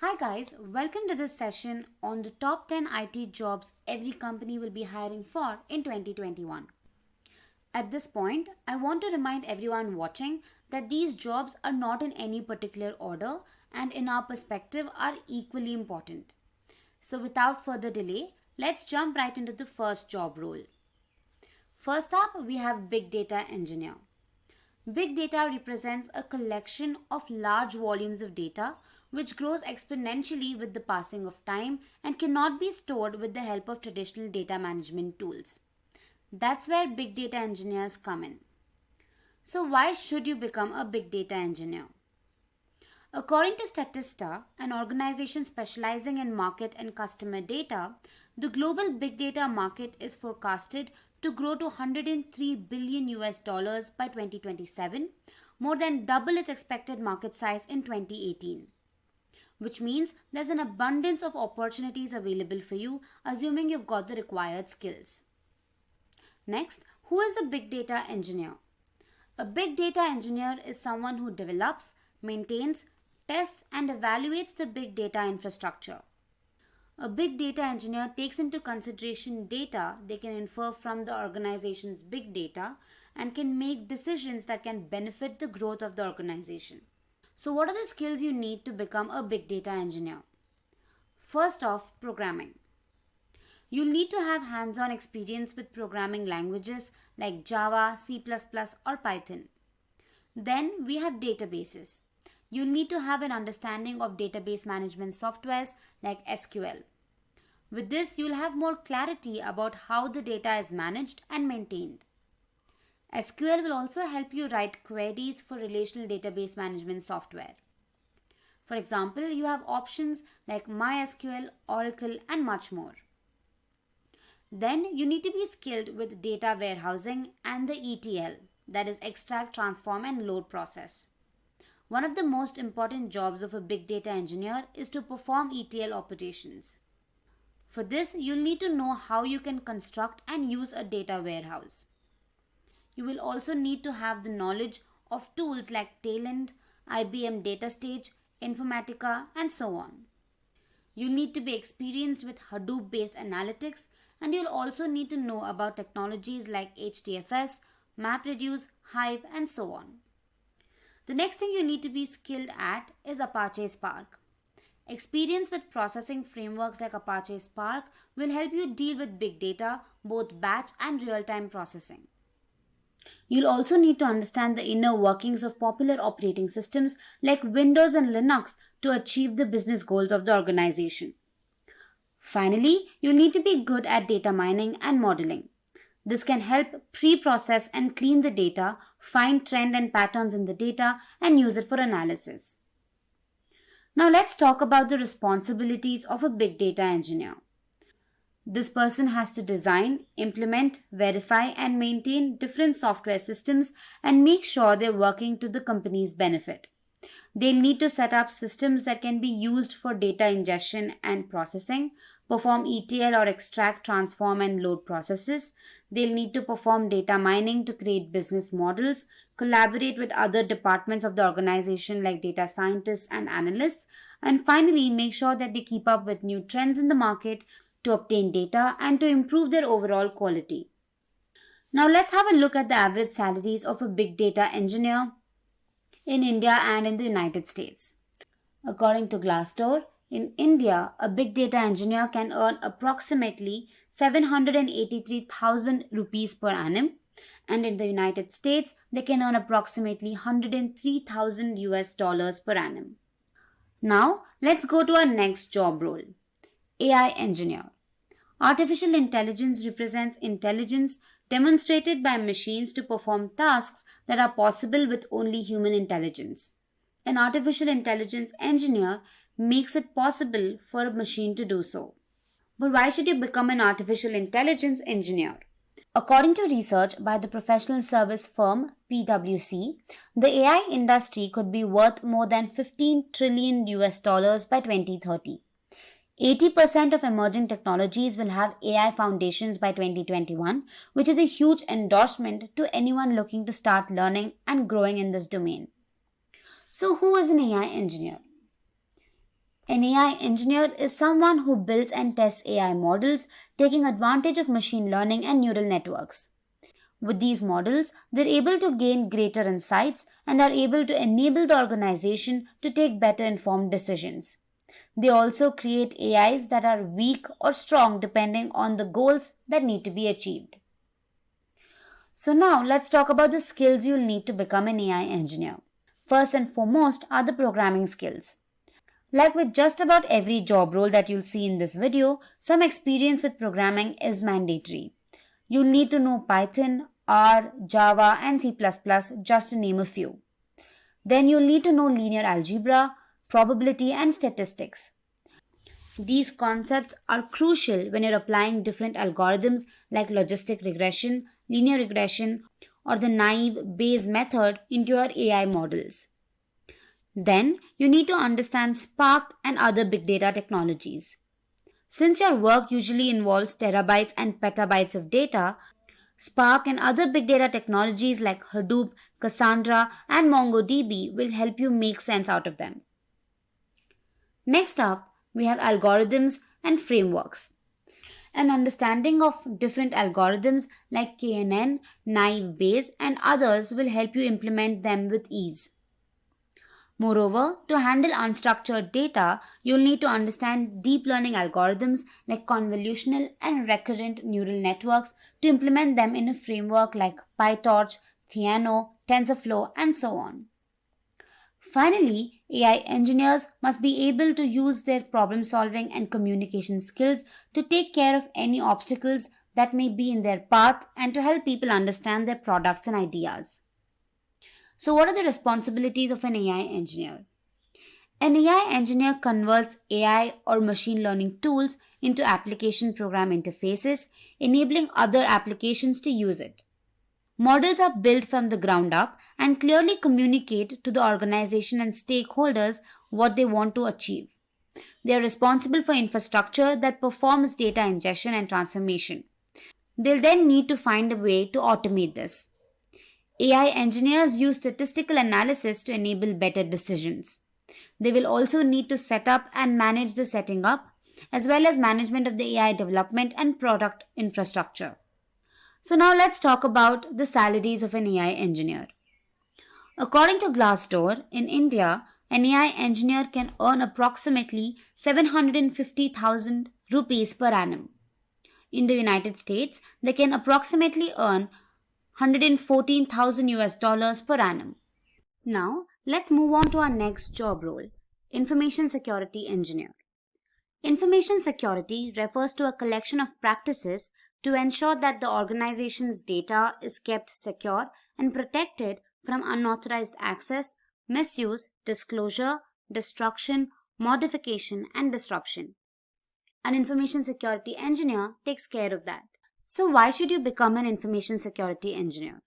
Hi guys, welcome to this session on the top 10 IT jobs every company will be hiring for in 2021. At this point, I want to remind everyone watching that these jobs are not in any particular order and in our perspective are equally important. So without further delay, let's jump right into the first job role. First up, we have Big Data Engineer. Big data represents a collection of large volumes of data which grows exponentially with the passing of time and cannot be stored with the help of traditional data management tools. That's where big data engineers come in. So, why should you become a big data engineer? According to Statista, an organization specializing in market and customer data, the global big data market is forecasted to grow to 103 billion US dollars by 2027, more than double its expected market size in 2018. Which means there's an abundance of opportunities available for you, assuming you've got the required skills. Next, who is a big data engineer? A big data engineer is someone who develops, maintains, tests, and evaluates the big data infrastructure. A big data engineer takes into consideration data they can infer from the organization's big data and can make decisions that can benefit the growth of the organization. So, what are the skills you need to become a big data engineer? First off, programming. You'll need to have hands-on experience with programming languages like Java, C++, or Python. Then we have databases. You'll need to have an understanding of database management softwares like SQL. With this, you'll have more clarity about how the data is managed and maintained. SQL will also help you write queries for relational database management software. For example, you have options like MySQL, Oracle, and much more. Then you need to be skilled with data warehousing and the ETL, that is extract, transform, and load process. One of the most important jobs of a big data engineer is to perform ETL operations. For this, you'll need to know how you can construct and use a data warehouse. You will also need to have the knowledge of tools like Talend, IBM DataStage, Informatica, and so on. You'll need to be experienced with Hadoop-based analytics, and you'll also need to know about technologies like HDFS, MapReduce, Hive, and so on. The next thing you need to be skilled at is Apache Spark. Experience with processing frameworks like Apache Spark will help you deal with big data, both batch and real-time processing. You'll also need to understand the inner workings of popular operating systems like Windows and Linux to achieve the business goals of the organization. Finally, you'll need to be good at data mining and modeling. This can help pre-process and clean the data, find trend and patterns in the data, and use it for analysis. Now let's talk about the responsibilities of a big data engineer. This person has to design, implement, verify, and maintain different software systems and make sure they're working to the company's benefit. They'll need to set up systems that can be used for data ingestion and processing, perform ETL or extract, transform, and load processes. They'll need to perform data mining to create business models, collaborate with other departments of the organization like data scientists and analysts, and finally make sure that they keep up with new trends in the market to obtain data and to improve their overall quality. Now let's have a look at the average salaries of a big data engineer in India and in the United States. According to Glassdoor, in India, a big data engineer can earn approximately 783,000 rupees per annum, and in the United States, they can earn approximately 103,000 US dollars per annum. Now, let's go to our next job role. AI engineer. Artificial intelligence represents intelligence demonstrated by machines to perform tasks that are possible with only human intelligence. An artificial intelligence engineer makes it possible for a machine to do so. But why should you become an artificial intelligence engineer? According to research by the professional service firm PwC, the AI industry could be worth more than 15 trillion US dollars by 2030. 80% of emerging technologies will have AI foundations by 2021, which is a huge endorsement to anyone looking to start learning and growing in this domain. So, who is an AI engineer? An AI engineer is someone who builds and tests AI models, taking advantage of machine learning and neural networks. With these models, they're able to gain greater insights and are able to enable the organization to take better informed decisions. They also create AIs that are weak or strong depending on the goals that need to be achieved. So now let's talk about the skills you'll need to become an AI engineer. First and foremost are the programming skills. Like with just about every job role that you'll see in this video, some experience with programming is mandatory. You'll need to know Python, R, Java, and C++, just to name a few. Then you'll need to know linear algebra, probability, and statistics. These concepts are crucial when you're applying different algorithms like logistic regression, linear regression, or the naive Bayes method into your AI models. Then you need to understand Spark and other big data technologies. Since your work usually involves terabytes and petabytes of data, Spark and other big data technologies like Hadoop, Cassandra, and MongoDB will help you make sense out of them. Next up, we have algorithms and frameworks. An understanding of different algorithms like KNN, naive Bayes, and others will help you implement them with ease. Moreover, to handle unstructured data, you'll need to understand deep learning algorithms like convolutional and recurrent neural networks to implement them in a framework like PyTorch, Theano, TensorFlow, and so on. Finally, AI engineers must be able to use their problem solving and communication skills to take care of any obstacles that may be in their path and to help people understand their products and ideas. So, what are the responsibilities of an AI engineer? An AI engineer converts AI or machine learning tools into application program interfaces, enabling other applications to use it. Models are built from the ground up and clearly communicate to the organization and stakeholders what they want to achieve. They are responsible for infrastructure that performs data ingestion and transformation. They'll then need to find a way to automate this. AI engineers use statistical analysis to enable better decisions. They will also need to set up and manage the setting up, as well as management of the AI development and product infrastructure. So now let's talk about the salaries of an AI engineer. According to Glassdoor, in India, an AI engineer can earn approximately 750,000 rupees per annum. In the United States, they can approximately earn 114,000 US dollars per annum. Now, let's move on to our next job role, Information Security Engineer. Information security refers to a collection of practices to ensure that the organization's data is kept secure and protected from unauthorized access, misuse, disclosure, destruction, modification, and disruption. An information security engineer takes care of that. So, why should you become an information security engineer?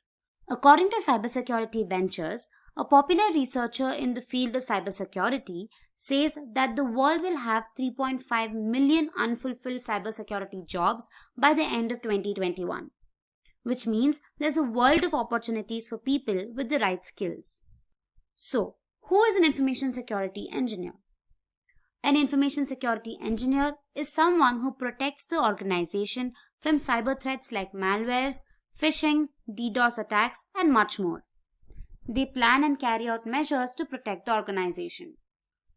According to Cybersecurity Ventures, a popular researcher in the field of cybersecurity says that the world will have 3.5 million unfulfilled cybersecurity jobs by the end of 2021, which means there's a world of opportunities for people with the right skills. So, who is an information security engineer? An information security engineer is someone who protects the organization from cyber threats like malwares, phishing, DDoS attacks, and much more. They plan and carry out measures to protect the organization.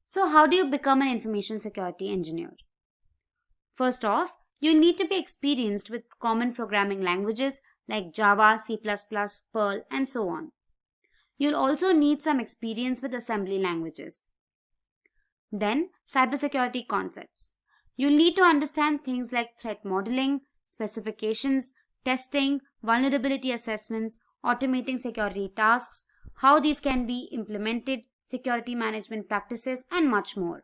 So, how do you become an information security engineer? First off, you need to be experienced with common programming languages like Java, C++, Perl, and so on. You'll also need some experience with assembly languages. Then, cybersecurity concepts. You'll need to understand things like threat modeling, specifications, testing, vulnerability assessments, automating security tasks, how these can be implemented, security management practices, and much more.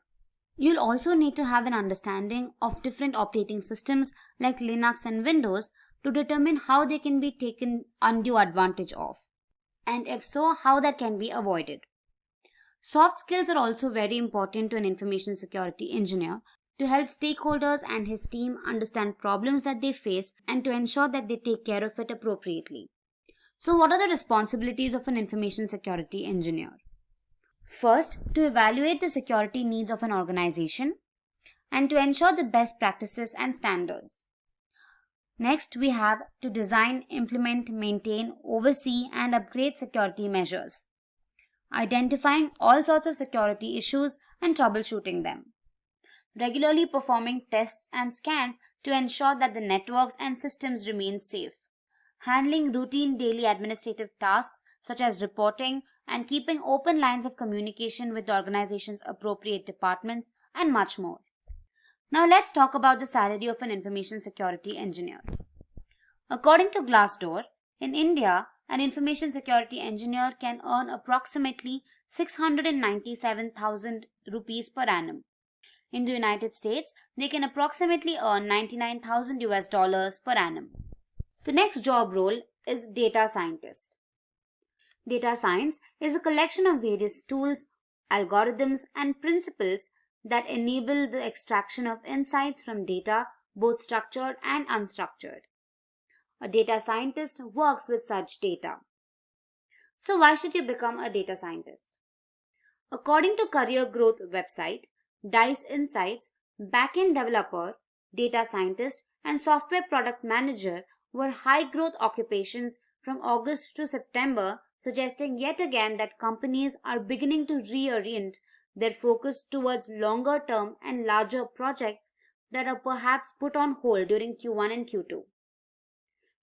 You'll also need to have an understanding of different operating systems like Linux and Windows to determine how they can be taken undue advantage of, and if so, how that can be avoided. Soft skills are also very important to an information security engineer to help stakeholders and his team understand problems that they face and to ensure that they take care of it appropriately. So, what are the responsibilities of an information security engineer? First, to evaluate the security needs of an organization and to ensure the best practices and standards. Next, we have to design, implement, maintain, oversee, and upgrade security measures, identifying all sorts of security issues and troubleshooting them, regularly performing tests and scans to ensure that the networks and systems remain safe, handling routine daily administrative tasks such as reporting and keeping open lines of communication with the organization's appropriate departments, and much more. Now let's talk about the salary of an information security engineer. According to Glassdoor, in India, an information security engineer can earn approximately 697,000 rupees per annum. In the United States, they can approximately earn $99,000 per annum. The next job role is data scientist. Data science is a collection of various tools, algorithms, and principles that enable the extraction of insights from data, both structured and unstructured. A data scientist works with such data. So why should you become a data scientist? According to Career Growth website, Dice Insights, backend developer, data scientist, and software product manager were high growth occupations from August to September, suggesting yet again that companies are beginning to reorient their focus towards longer term and larger projects that are perhaps put on hold during Q1 and Q2,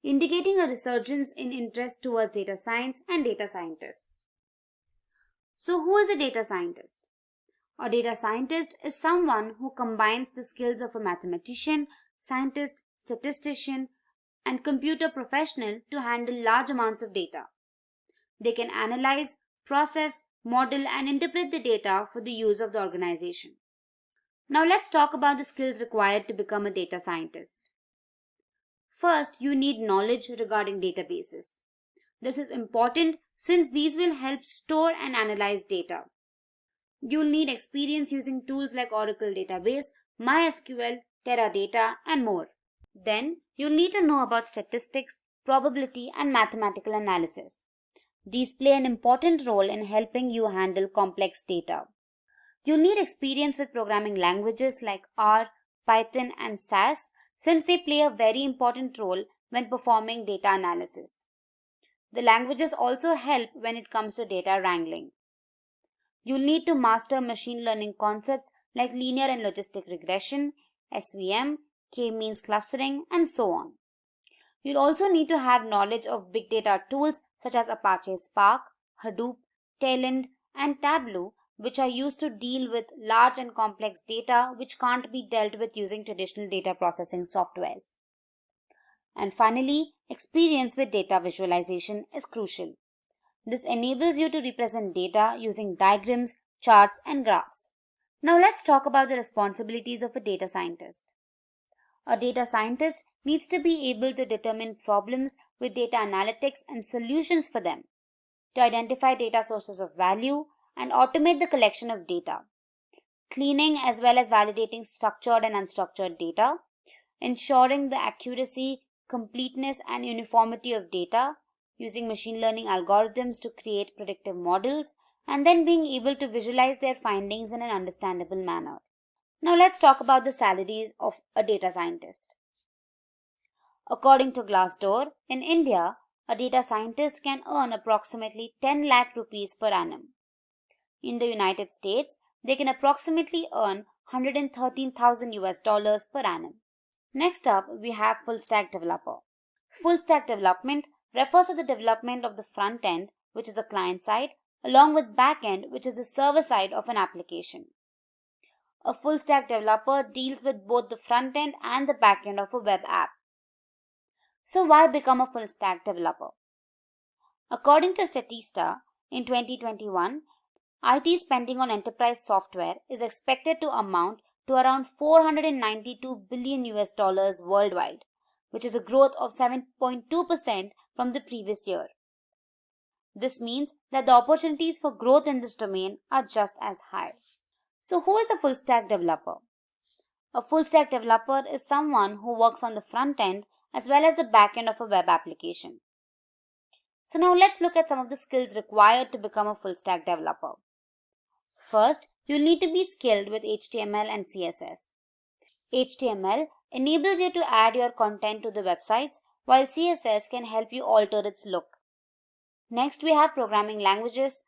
indicating a resurgence in interest towards data science and data scientists. So, who is a data scientist? A data scientist is someone who combines the skills of a mathematician, scientist, statistician, and computer professional to handle large amounts of data. They can analyze, process, model, and interpret the data for the use of the organization. Now let's talk about the skills required to become a data scientist. First, you need knowledge regarding databases. This is important since these will help store and analyze data. You'll need experience using tools like Oracle Database, MySQL, Teradata, and more. Then, you'll need to know about statistics, probability, and mathematical analysis. These play an important role in helping you handle complex data. You'll need experience with programming languages like R, Python, and SAS since they play a very important role when performing data analysis. The languages also help when it comes to data wrangling. You'll need to master machine learning concepts like linear and logistic regression, SVM, K-means clustering, and so on. You'll also need to have knowledge of big data tools such as Apache Spark, Hadoop, Talend, and Tableau, which are used to deal with large and complex data which can't be dealt with using traditional data processing softwares. And finally, experience with data visualization is crucial. This enables you to represent data using diagrams, charts, and graphs. Now let's talk about the responsibilities of a data scientist. A data scientist needs to be able to determine problems with data analytics and solutions for them, to identify data sources of value and automate the collection of data, cleaning as well as validating structured and unstructured data, ensuring the accuracy, completeness, and uniformity of data, using machine learning algorithms to create predictive models, and then being able to visualize their findings in an understandable manner. Now let's talk about the salaries of a data scientist. According to Glassdoor, in India, a data scientist can earn approximately 10 lakh rupees per annum. In the United States, they can approximately earn $113,000 per annum. Next up, we have full stack developer. Full stack development refers to the development of the front end, which is the client side, along with back end, which is the server side of an application. A full stack developer deals with both the front end and the back end of a web app. So why become a full stack developer? According to Statista, in 2021, IT spending on enterprise software is expected to amount to around $492 billion worldwide, which is a growth of 7.2% from the previous year. This means that the opportunities for growth in this domain are just as high. So who is a full stack developer? A full stack developer is someone who works on the front end as well as the back end of a web application. So now let's look at some of the skills required to become a full stack developer. First, you'll need to be skilled with HTML and CSS. HTML enables you to add your content to the websites, while CSS can help you alter its look. Next, we have programming languages.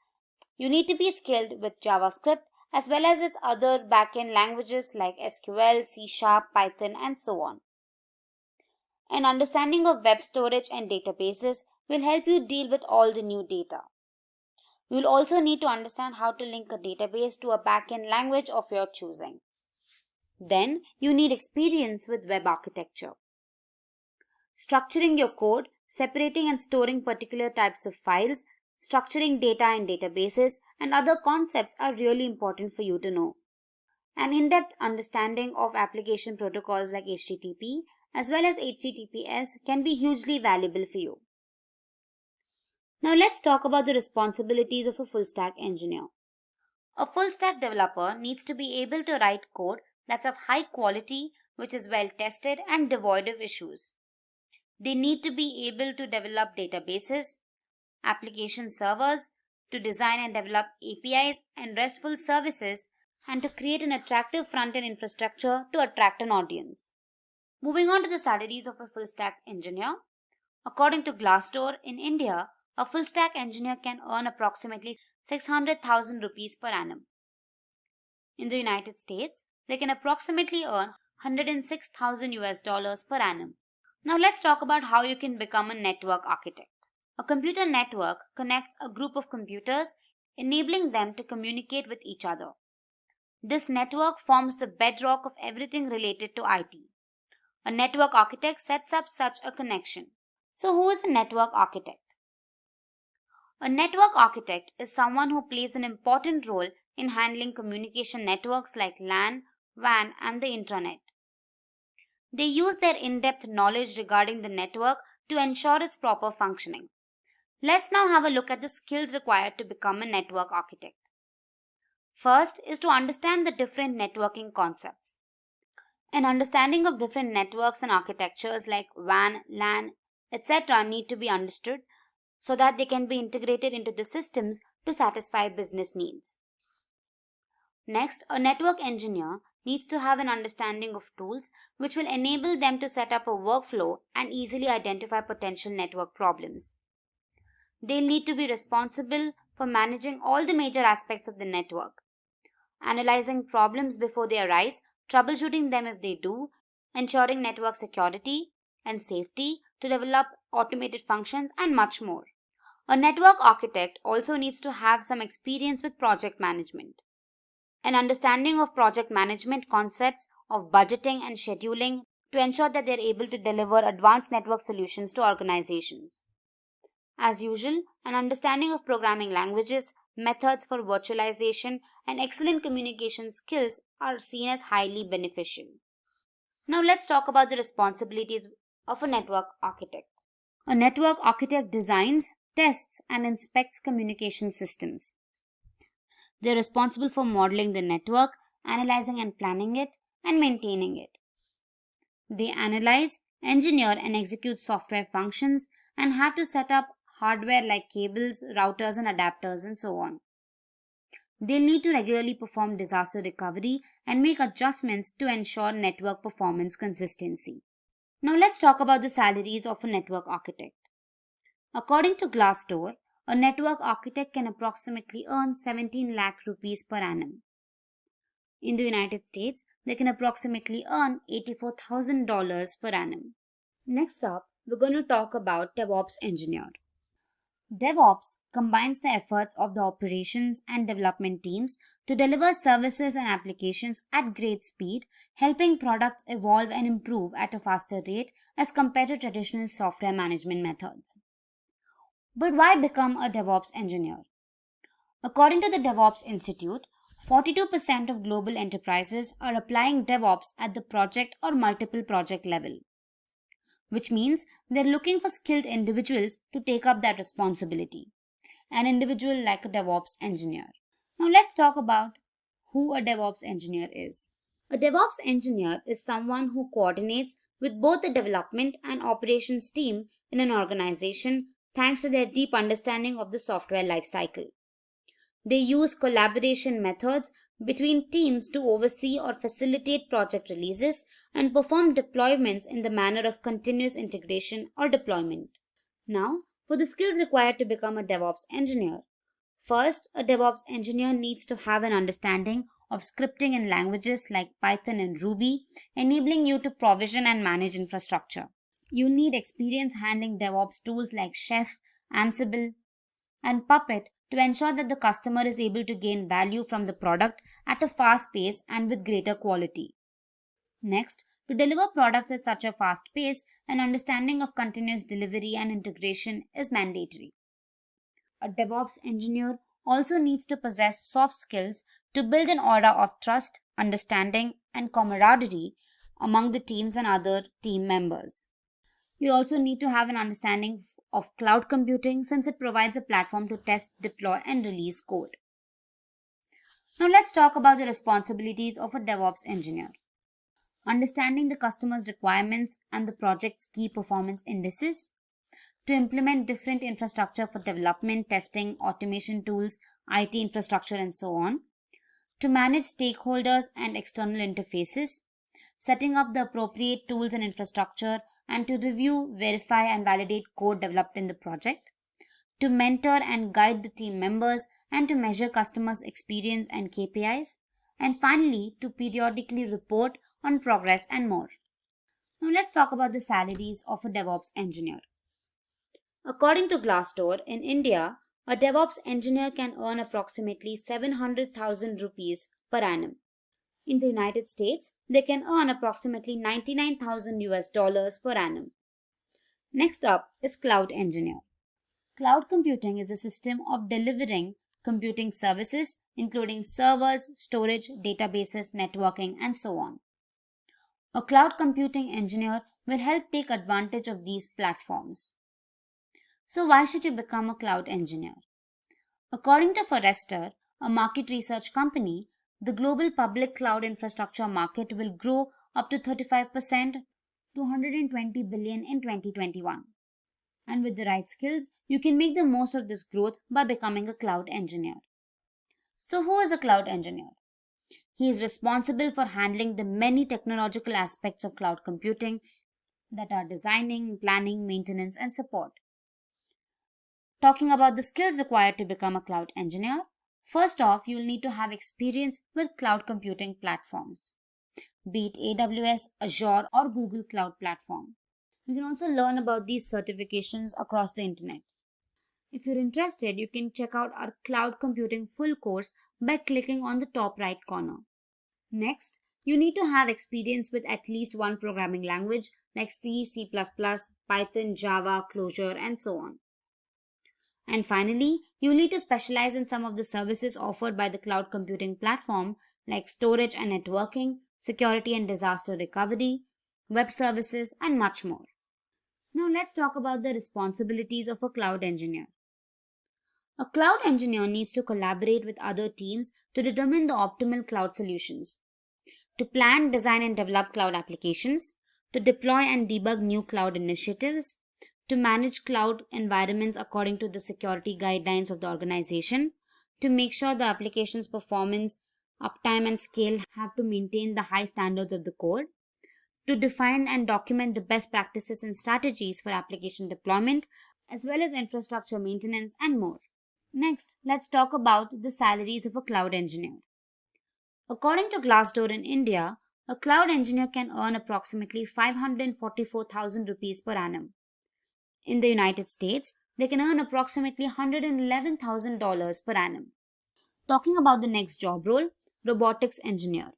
You need to be skilled with JavaScript as well as its other backend languages like SQL, C#, Python, and so on. An understanding of web storage and databases will help you deal with all the new data. You will also need to understand how to link a database to a backend language of your choosing. Then, you need experience with web architecture. Structuring your code, separating and storing particular types of files, structuring data in databases, and other concepts are really important for you to know. An in-depth understanding of application protocols like HTTP as well as HTTPS can be hugely valuable for you. Now let's talk about the responsibilities of a full stack engineer. A full stack developer needs to be able to write code that's of high quality, which is well tested and devoid of issues. They need to be able to develop databases, application servers, to design and develop APIs and RESTful services, and to create an attractive front-end infrastructure to attract an audience. Moving on to the salaries of a full stack engineer. According to Glassdoor, in India, a full stack engineer can earn approximately 600,000 rupees per annum. In the United States, they can approximately earn 106,000 US dollars per annum. Now let's talk about how you can become a network architect. A computer network connects a group of computers, enabling them to communicate with each other. This network forms the bedrock of everything related to IT. A network architect sets up such a connection. So who is a network architect? A network architect is someone who plays an important role in handling communication networks like LAN, WAN, and the intranet. They use their in-depth knowledge regarding the network to ensure its proper functioning. Let's now have a look at the skills required to become a network architect. First is to understand the different networking concepts. An understanding of different networks and architectures like WAN, LAN, etc. need to be understood so that they can be integrated into the systems to satisfy business needs. Next, a network engineer needs to have an understanding of tools which will enable them to set up a workflow and easily identify potential network problems. They'll need to be responsible for managing all the major aspects of the network, analyzing problems before they arise, troubleshooting them if they do, ensuring network security and safety, to develop automated functions, and much more. A network architect also needs to have some experience with project management. An understanding of project management concepts of budgeting and scheduling to ensure that they are able to deliver advanced network solutions to organizations. As usual, an understanding of programming languages, methods for virtualization, and excellent communication skills are seen as highly beneficial. Now let's talk about the responsibilities of a network architect. A network architect designs, tests, and inspects communication systems. They are responsible for modeling the network, analyzing and planning it, and maintaining it. They analyze, engineer, and execute software functions and have to set up hardware like cables, routers, and adapters, and so on. They'll need to regularly perform disaster recovery and make adjustments to ensure network performance consistency. Now let's talk about the salaries of a network architect. According to Glassdoor, a network architect can approximately earn 17 lakh rupees per annum. In the United States, they can approximately earn $84,000 per annum. Next up, we're going to talk about DevOps engineer. DevOps combines the efforts of the operations and development teams to deliver services and applications at great speed, helping products evolve and improve at a faster rate as compared to traditional software management methods. But why become a DevOps engineer? According to the DevOps Institute, 42% of global enterprises are applying DevOps at the project or multiple project level, which means they're looking for skilled individuals to take up that responsibility, an individual like a DevOps engineer. Now let's talk about who a DevOps engineer is. A DevOps engineer is someone who coordinates with both the development and operations team in an organization thanks to their deep understanding of the software lifecycle. They use collaboration methods between teams to oversee or facilitate project releases and perform deployments in the manner of continuous integration or deployment. Now, for the skills required to become a DevOps engineer. First, a DevOps engineer needs to have an understanding of scripting in languages like Python and Ruby, enabling you to provision and manage infrastructure. You need experience handling DevOps tools like Chef, Ansible, and Puppet to ensure that the customer is able to gain value from the product at a fast pace and with greater quality. Next, to deliver products at such a fast pace, an understanding of continuous delivery and integration is mandatory. A DevOps engineer also needs to possess soft skills to build an aura of trust, understanding, and camaraderie among the teams and other team members. You also need to have an understanding of cloud computing since it provides a platform to test, deploy, and release code. Now let's talk about the responsibilities of a DevOps engineer. Understanding the customer's requirements and the project's key performance indices, to implement different infrastructure for development, testing, automation tools, IT infrastructure, and so on, to manage stakeholders and external interfaces, setting up the appropriate tools and infrastructure, and to review, verify, and validate code developed in the project, to mentor and guide the team members, and to measure customers' experience and KPIs, and finally, to periodically report on progress and more. Now let's talk about the salaries of a DevOps engineer. According to Glassdoor, in India, a DevOps engineer can earn approximately 700,000 rupees per annum. In the United States, they can earn approximately 99,000 US dollars per annum. Next up is cloud engineer. Cloud computing is a system of delivering computing services, including servers, storage, databases, networking, and so on. A cloud computing engineer will help take advantage of these platforms. So why should you become a cloud engineer? According to Forrester, a market research company, the global public cloud infrastructure market will grow up to 35% to 120 billion in 2021. And with the right skills, you can make the most of this growth by becoming a cloud engineer. So who is a cloud engineer? He is responsible for handling the many technological aspects of cloud computing that are designing, planning, maintenance, and support. Talking about the skills required to become a cloud engineer, first off, you will need to have experience with cloud computing platforms, be it AWS, Azure, or Google Cloud Platform. You can also learn about these certifications across the internet. If you're interested, you can check out our cloud computing full course by clicking on the top right corner. Next, you need to have experience with at least one programming language like C, C++, Python, Java, Clojure, and so on. And finally, you need to specialize in some of the services offered by the cloud computing platform like storage and networking, security and disaster recovery, web services, and much more. Now let's talk about the responsibilities of a cloud engineer. A cloud engineer needs to collaborate with other teams to determine the optimal cloud solutions, to plan, design, and develop cloud applications, to deploy and debug new cloud initiatives, to manage cloud environments according to the security guidelines of the organization, to make sure the application's performance, uptime, and scale have to maintain the high standards of the code, to define and document the best practices and strategies for application deployment, as well as infrastructure maintenance and more. Next, let's talk about the salaries of a cloud engineer. According to Glassdoor in India, a cloud engineer can earn approximately 544,000 rupees per annum. In the United States, they can earn approximately $111,000 per annum. Talking about the next job role, robotics engineer.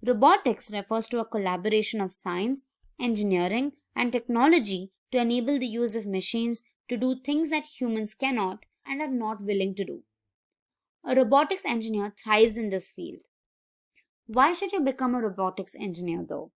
Robotics refers to a collaboration of science, engineering, and technology to enable the use of machines to do things that humans cannot and are not willing to do. A robotics engineer thrives in this field. Why should you become a robotics engineer though?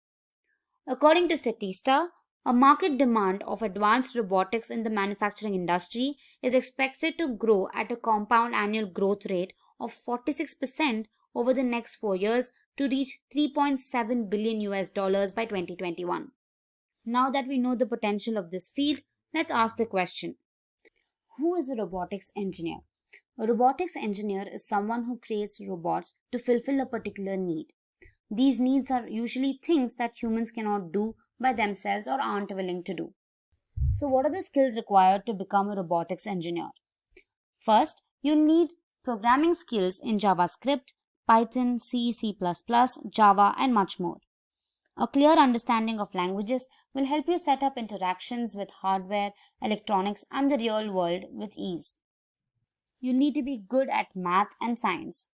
According to Statista, a market demand of advanced robotics in the manufacturing industry is expected to grow at a compound annual growth rate of 46% over the next 4 years to reach 3.7 billion US dollars by 2021. Now that we know the potential of this field, let's ask the question: who is a robotics engineer? A robotics engineer is someone who creates robots to fulfill a particular need. These needs are usually things that humans cannot do by themselves or aren't willing to do. So, what are the skills required to become a robotics engineer? First, you need programming skills in JavaScript, Python, C, C++, Java, and much more. A clear understanding of languages will help you set up interactions with hardware, electronics, and the real world with ease. You need to be good at math and science.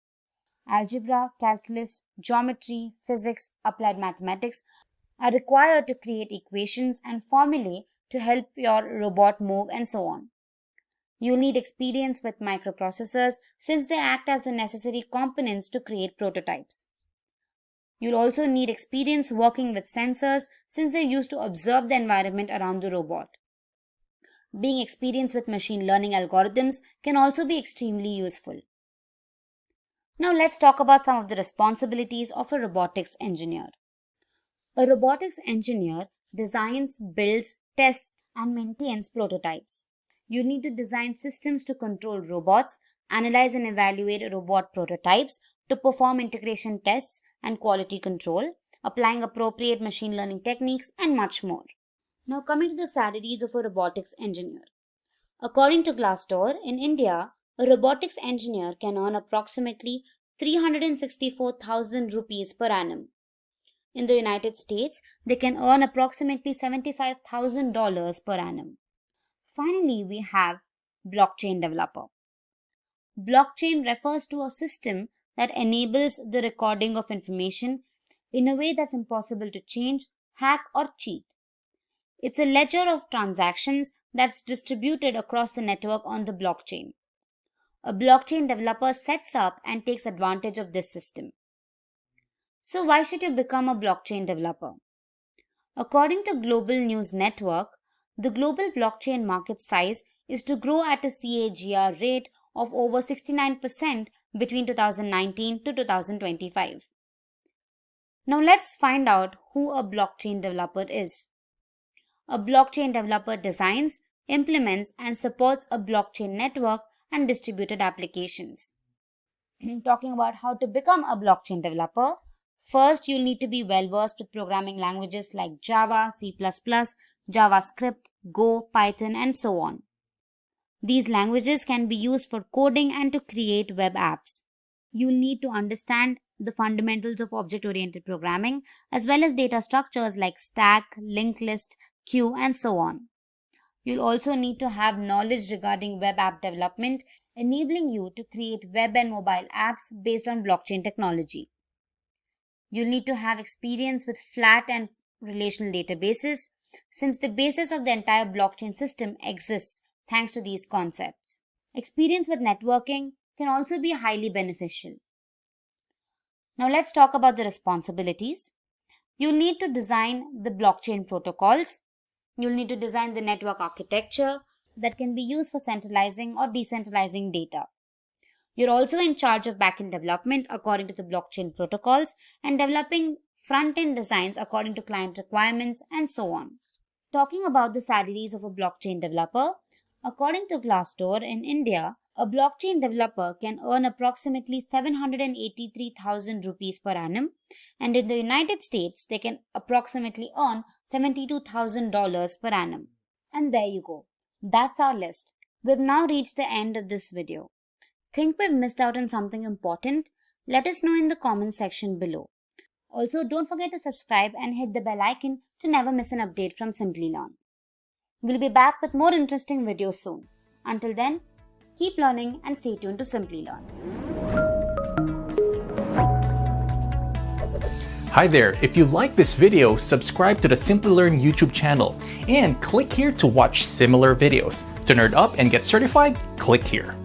Algebra, calculus, geometry, physics, applied mathematics are required to create equations and formulae to help your robot move and so on. You'll need experience with microprocessors since they act as the necessary components to create prototypes. You'll also need experience working with sensors since they're used to observe the environment around the robot. Being experienced with machine learning algorithms can also be extremely useful. Now let's talk about some of the responsibilities of a robotics engineer. A robotics engineer designs, builds, tests, and maintains prototypes. You need to design systems to control robots, analyze and evaluate robot prototypes, to perform integration tests and quality control, applying appropriate machine learning techniques, and much more. Now coming to the salaries of a robotics engineer. According to Glassdoor, in India, a robotics engineer can earn approximately 364,000 rupees per annum. In the United States, they can earn approximately $75,000 per annum. Finally, we have blockchain developer. Blockchain refers to a system that enables the recording of information in a way that's impossible to change, hack, or cheat. It's a ledger of transactions that's distributed across the network on the blockchain. A blockchain developer sets up and takes advantage of this system. So why should you become a blockchain developer? According to Global News Network, the global blockchain market size is to grow at a CAGR rate of over 69% between 2019 to 2025. Now let's find out who a blockchain developer is. A blockchain developer designs, implements, and supports a blockchain network and distributed applications. Talking about how to become a blockchain developer, first you'll need to be well versed with programming languages like Java, C++, JavaScript, Go, Python, and so on. These languages can be used for coding and to create web apps. You'll need to understand the fundamentals of object-oriented programming as well as data structures like stack, linked list, queue, and so on. You'll also need to have knowledge regarding web app development, enabling you to create web and mobile apps based on blockchain technology. You'll need to have experience with flat and relational databases, since the basis of the entire blockchain system exists thanks to these concepts. Experience with networking can also be highly beneficial. Now let's talk about the responsibilities. You'll need to design the blockchain protocols. You'll need to design the network architecture that can be used for centralizing or decentralizing data. You're also in charge of backend development according to the blockchain protocols and developing front-end designs according to client requirements and so on. Talking about the salaries of a blockchain developer, according to Glassdoor, in India, a blockchain developer can earn approximately 783,000 rupees per annum, and in the United States, they can approximately earn $72,000 per annum. And there you go. That's our list. We've now reached the end of this video. Think we've missed out on something important? Let us know in the comment section below. Also, don't forget to subscribe and hit the bell icon to never miss an update from Simplilearn. We'll be back with more interesting videos soon. Until then, keep learning and stay tuned to Simplilearn. Hi there, if you like this video, subscribe to the Simplilearn YouTube channel and click here to watch similar videos. To nerd up and get certified, click here.